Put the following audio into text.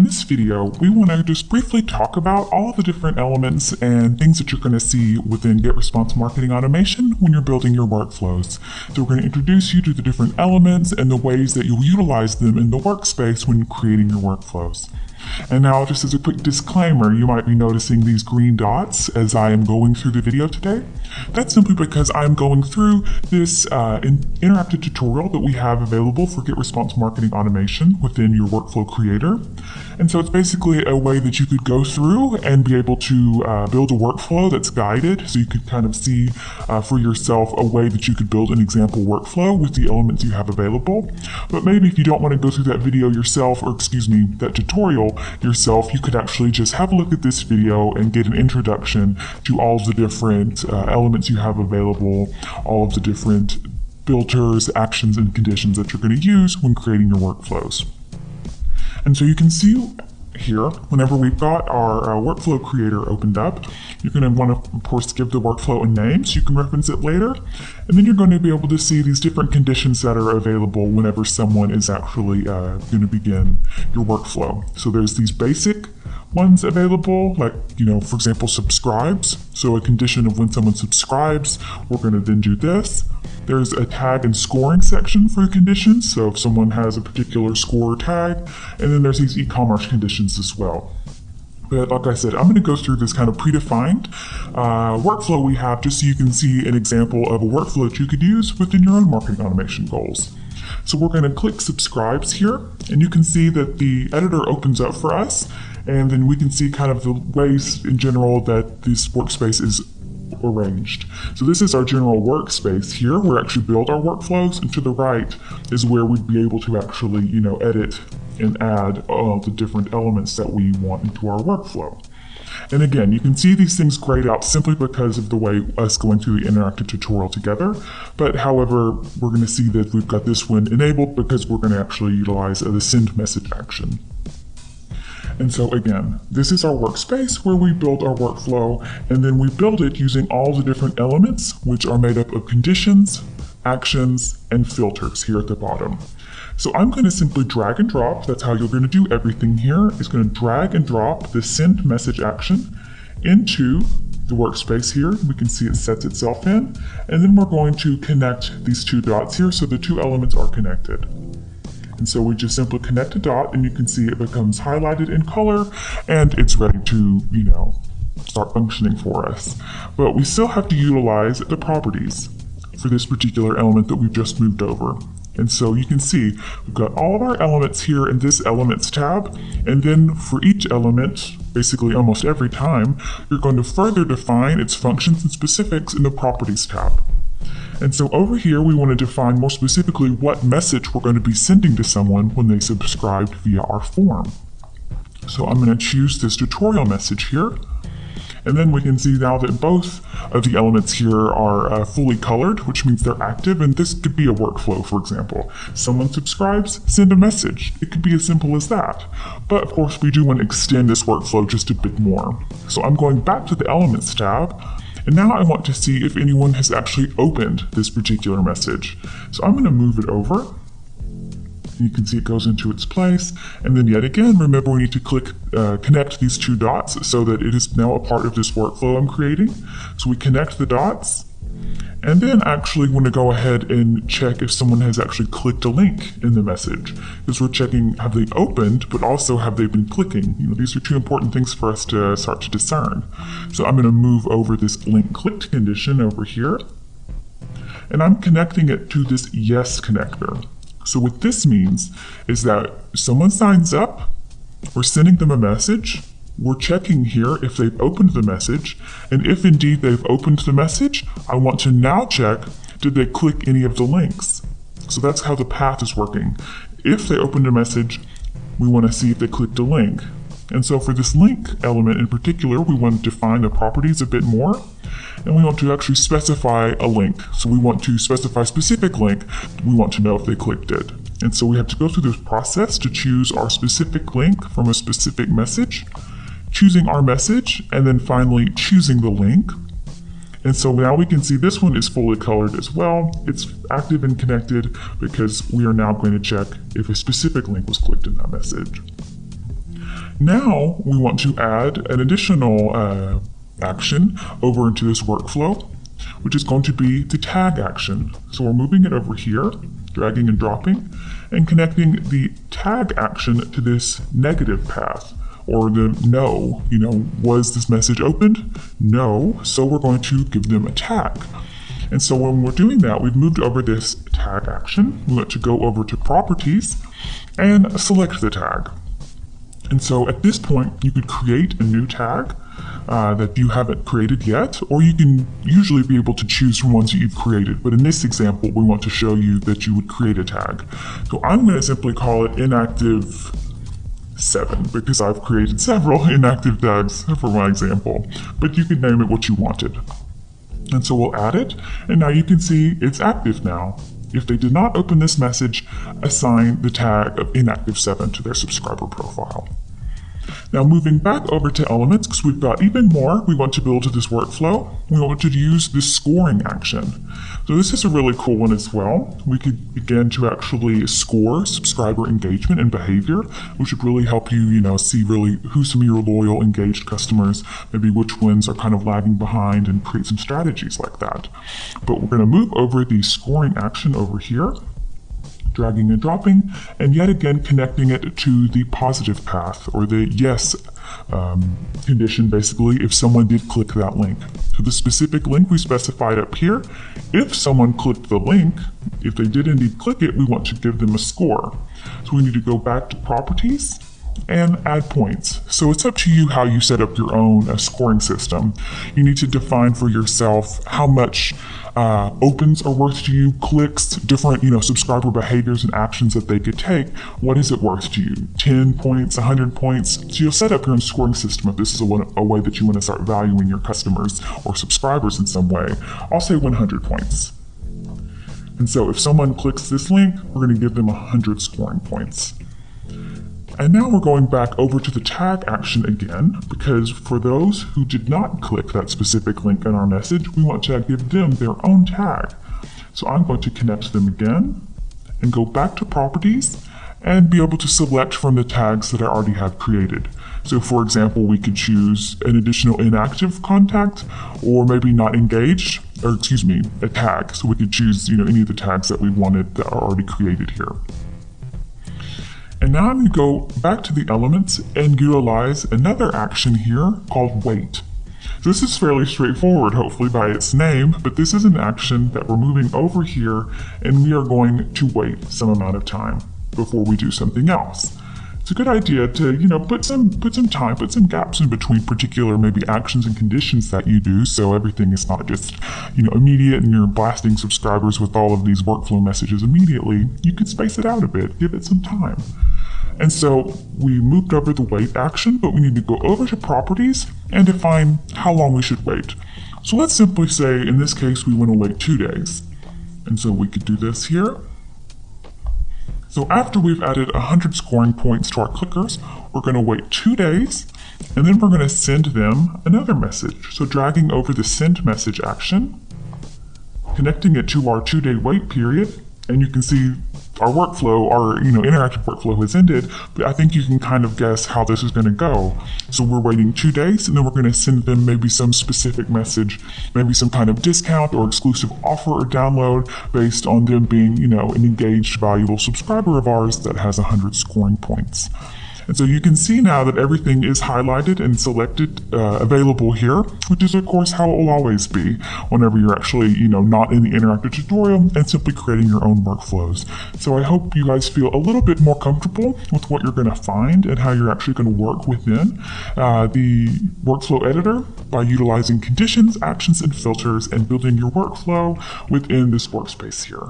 In this video, we want to just briefly talk about all the different elements and things that you're going to see within GetResponse Marketing Automation when you're building your workflows. So we're going to introduce you to the different elements and the ways that you'll utilize them in the workspace when creating your workflows. And now, just as a quick disclaimer, you might be noticing these green dots as I am going through the video today. That's simply because I'm going through this interactive tutorial that we have available for GetResponse Marketing Automation within your workflow creator. And so it's basically a way that you could go through and be able to build a workflow that's guided, so you could kind of see for yourself a way that you could build an example workflow with the elements you have available. But maybe if you don't want to go through that video yourself, or excuse me, that tutorial yourself, you could actually just have a look at this video and get an introduction to all of the different elements you have available, all of the different filters, actions, and conditions that you're going to use when creating your workflows. And so you can see here, whenever we've got our workflow creator opened up, you're going to want to, of course, give the workflow a name so you can reference it later. And then you're going to be able to see these different conditions that are available whenever someone is actually going to begin your workflow. So there's these basic ones available, like, for example, subscribes. So a condition of when someone subscribes, we're going to then do this. There's a tag and scoring section for conditions, so if someone has a particular score or tag, and then there's these e-commerce conditions as well. But like I said, I'm going to go through this kind of predefined workflow we have just so you can see an example of a workflow that you could use within your own marketing automation goals. So we're going to click subscribes here, and you can see that the editor opens up for us, and then we can see kind of the ways in general that this workspace is arranged. So this is our general workspace here where we actually build our workflows, and to the right is where we'd be able to actually, edit and add all the different elements that we want into our workflow. And again, you can see these things grayed out simply because of the way us going through the interactive tutorial together. But however, we're going to see that we've got this one enabled because we're going to actually utilize the send message action. And so again, this is our workspace where we build our workflow, and then we build it using all the different elements, which are made up of conditions, actions, and filters here at the bottom. So I'm going to simply drag and drop. That's how you're going to do everything here. It's going to drag and drop the send message action into the workspace here. We can see it sets itself in, and then we're going to connect these two dots here so the two elements are connected. And so we just simply connect a dot, and you can see it becomes highlighted in color, and it's ready to, start functioning for us. But we still have to utilize the properties for this particular element that we've just moved over. And so you can see we've got all of our elements here in this Elements tab, and then for each element, basically almost every time, you're going to further define its functions and specifics in the Properties tab. And so over here, we want to define more specifically what message we're going to be sending to someone when they subscribed via our form. So I'm going to choose this tutorial message here. And then we can see now that both of the elements here are fully colored, which means they're active. And this could be a workflow, for example. Someone subscribes, send a message. It could be as simple as that. But of course, we do want to extend this workflow just a bit more. So I'm going back to the Elements tab. And now I want to see if anyone has actually opened this particular message. So I'm going to move it over. You can see it goes into its place. And then yet again, remember we need to click connect these two dots so that it is now a part of this workflow I'm creating. So we connect the dots. And then actually want to go ahead and check if someone has actually clicked a link in the message. Because we're checking, have they opened, but also have they been clicking? These are two important things for us to start to discern. So I'm going to move over this link clicked condition over here. And I'm connecting it to this yes connector. So what this means is that someone signs up, we're sending them a message, we're checking here if they've opened the message, and if indeed they've opened the message, I want to now check, did they click any of the links? So that's how the path is working. If they opened a message, we want to see if they clicked a link. And so for this link element in particular, we want to define the properties a bit more, and we want to actually specify a link. So we want to specify a specific link. We want to know if they clicked it. And so we have to go through this process to choose our specific link from a specific message, choosing our message, and then finally choosing the link. And so now we can see this one is fully colored as well. It's active and connected because we are now going to check if a specific link was clicked in that message. Now we want to add an additional action over into this workflow, which is going to be the tag action. So we're moving it over here, dragging and dropping, and connecting the tag action to this negative path, or the no. Was this message opened? No, so we're going to give them a tag. And so when we're doing that, we've moved over this tag action. We want to go over to properties and select the tag. And so at this point, you could create a new tag that you haven't created yet, or you can usually be able to choose from ones that you've created. But in this example, we want to show you that you would create a tag. So I'm going to simply call it inactive 7 because I've created several inactive tags for my example, but you can name it what you wanted. And so we'll add it, and now you can see it's active now. If they did not open this message, assign the tag of inactive 7 to their subscriber profile. Now moving back over to elements, because we've got even more we want to build to this workflow, we want to use this scoring action. So this is a really cool one as well. We could begin to actually score subscriber engagement and behavior, which would really help you, see really who's some of your loyal, engaged customers, maybe which ones are kind of lagging behind, and create some strategies like that. But we're going to move over the scoring action over here, dragging and dropping, and yet again connecting it to the positive path, or the yes condition, basically, if someone did click that link. So the specific link we specified up here, if someone clicked the link, if they did indeed click it, we want to give them a score. So we need to go back to properties and add points. So it's up to you how you set up your own scoring system. You need to define for yourself how much opens are worth to you, clicks, different subscriber behaviors and actions that they could take. What is it worth to you? 10 points, 100 points? So you'll set up your own scoring system if this is a way that you want to start valuing your customers or subscribers in some way. I'll say 100 points. And so if someone clicks this link, we're going to give them 100 scoring points. And now we're going back over to the tag action again, because for those who did not click that specific link in our message, we want to give them their own tag. So I'm going to connect them again and go back to properties and be able to select from the tags that I already have created. So for example, we could choose an additional inactive contact, or maybe not engaged, or a tag. So we could choose any of the tags that we wanted that are already created here. And now I'm going to go back to the elements and utilize another action here called wait. So this is fairly straightforward, hopefully by its name, but this is an action that we're moving over here, and we are going to wait some amount of time before we do something else. It's a good idea to, put some time, put some gaps in between particular maybe actions and conditions that you do, so everything is not just, immediate and you're blasting subscribers with all of these workflow messages immediately. You could space it out a bit, give it some time. And so we moved over the wait action, but we need to go over to properties and define how long we should wait. So let's simply say, in this case, we want to wait 2 days. And so we could do this here. So after we've added 100 scoring points to our clickers, we're going to wait 2 days, and then we're going to send them another message. So dragging over the send message action, connecting it to our 2-day wait period, and you can see our workflow, our interactive workflow has ended, but I think you can kind of guess how this is going to go. So we're waiting 2 days, and then we're going to send them maybe some specific message, maybe some kind of discount or exclusive offer or download based on them being, an engaged, valuable subscriber of ours that has 100 scoring points. And so you can see now that everything is highlighted and selected, available here, which is of course how it will always be whenever you're actually, not in the interactive tutorial and simply creating your own workflows. So I hope you guys feel a little bit more comfortable with what you're going to find and how you're actually going to work within the workflow editor by utilizing conditions, actions, and filters and building your workflow within this workspace here.